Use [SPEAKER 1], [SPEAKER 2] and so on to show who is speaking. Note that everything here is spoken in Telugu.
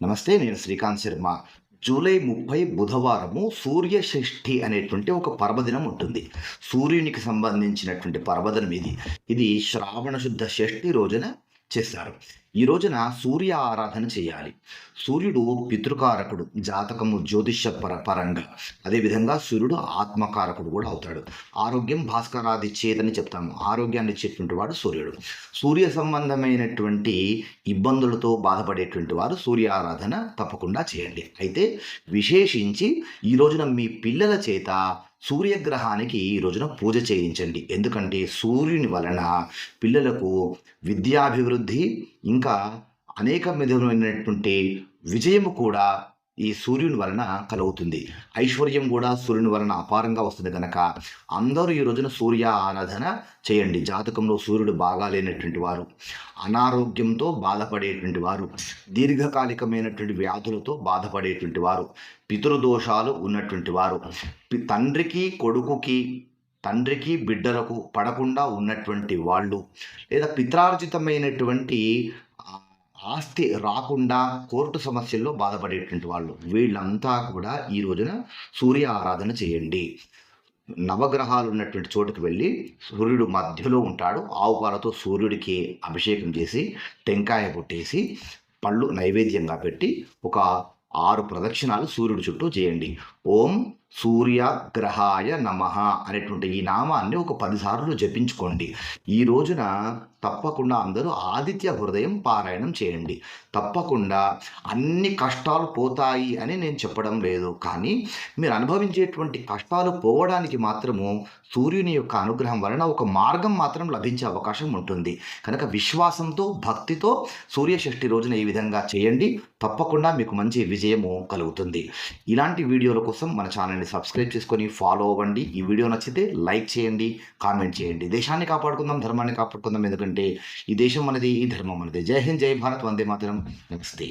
[SPEAKER 1] నమస్తే. నేను శ్రీకాంత్ శర్మ. జూలై 30 బుధవారము సూర్య షష్ఠి అనేటువంటి ఒక పర్వదినం ఉంటుంది. సూర్యునికి సంబంధించినటువంటి పర్వదినం ఇది. ఇది శ్రావణ శుద్ధ షష్ఠి రోజున చేస్తారు. ఈ రోజున సూర్య ఆరాధన చేయాలి. సూర్యుడు పితృకారకుడు, జాతకము జ్యోతిష్య పరంగా. అదేవిధంగా సూర్యుడు ఆత్మకారకుడు కూడా అవుతాడు. ఆరోగ్యం భాస్కరాది చేతని చెప్తాము. ఆరోగ్యాన్ని ఇచ్చేటువంటి వాడు సూర్యుడు. సూర్య సంబంధమైనటువంటి ఇబ్బందులతో బాధపడేటువంటి వారు సూర్య ఆరాధన తప్పకుండా చేయండి. అయితే విశేషించి ఈ రోజున మీ పిల్లల చేత సూర్యగ్రహానికి ఈ రోజున పూజ చేయించండి. ఎందుకంటే సూర్యుని వలన పిల్లలకు విద్యాభివృద్ధి, ఇంకా అనేక విధమైనటువంటి విజయము కూడా ఈ సూర్యుని వలన కలుగుతుంది. ఐశ్వర్యం కూడా సూర్యుని వలన అపారంగా వస్తుంది కనుక అందరూ ఈ రోజున సూర్య ఆరాధన చేయండి. జాతకంలో సూర్యుడు బాగా లేనటువంటి వారు, అనారోగ్యంతో బాధపడేటువంటి వారు, దీర్ఘకాలికమైనటువంటి వ్యాధులతో బాధపడేటువంటి వారు, పితృదోషాలు ఉన్నటువంటి వారు, తండ్రికి బిడ్డలకు పడకుండా ఉన్నటువంటి వాళ్ళు, లేదా పిత్రార్జితమైనటువంటి ఆస్తి రాకుండా కోర్టు సమస్యల్లో బాధపడేటువంటి వాళ్ళు, వీళ్ళంతా కూడా ఈ రోజున సూర్య ఆరాధన చేయండి. నవగ్రహాలు ఉన్నటువంటి చోటుకు వెళ్ళి సూర్యుడు మధ్యలో ఉంటాడు. ఆవు పాలతో సూర్యుడికి అభిషేకం చేసి టెంకాయ కొట్టేసి పళ్ళు నైవేద్యంగా పెట్టి ఒక 6 ప్రదక్షిణాలు సూర్యుడి చుట్టూ చేయండి. ఓం సూర్యగ్రహాయ నమః అనేటువంటి ఈ నామాన్ని ఒక 10 సార్లు జపించుకోండి. ఈ రోజున తప్పకుండా అందరూ ఆదిత్య హృదయం పారాయణం చేయండి. తప్పకుండా అన్ని కష్టాలు పోతాయి అని నేను చెప్పడం లేదు, కానీ మీరు అనుభవించేటువంటి కష్టాలు పోవడానికి మాత్రము సూర్యుని యొక్క అనుగ్రహం వలన ఒక మార్గం మాత్రం లభించే అవకాశం ఉంటుంది. కనుక విశ్వాసంతో, భక్తితో సూర్యషష్ఠి రోజున ఈ విధంగా చేయండి. తప్పకుండా మీకు మంచి విజయము కలుగుతుంది. ఇలాంటి వీడియోల కోసం మన ఛానల్ని సబ్స్క్రైబ్ చేసుకొని ఫాలో అవ్వండి. ఈ వీడియో నచ్చితే లైక్ చేయండి, కామెంట్ చేయండి. దేశాన్ని కాపాడుకుందాం, ధర్మాన్ని కాపాడుకుందాం. ఎందుకంటే ఈ దేశం అనేది, ఈ ధర్మం అనేది. జై హింద్, జై భారత్, వందే మాతరం. నమస్తే.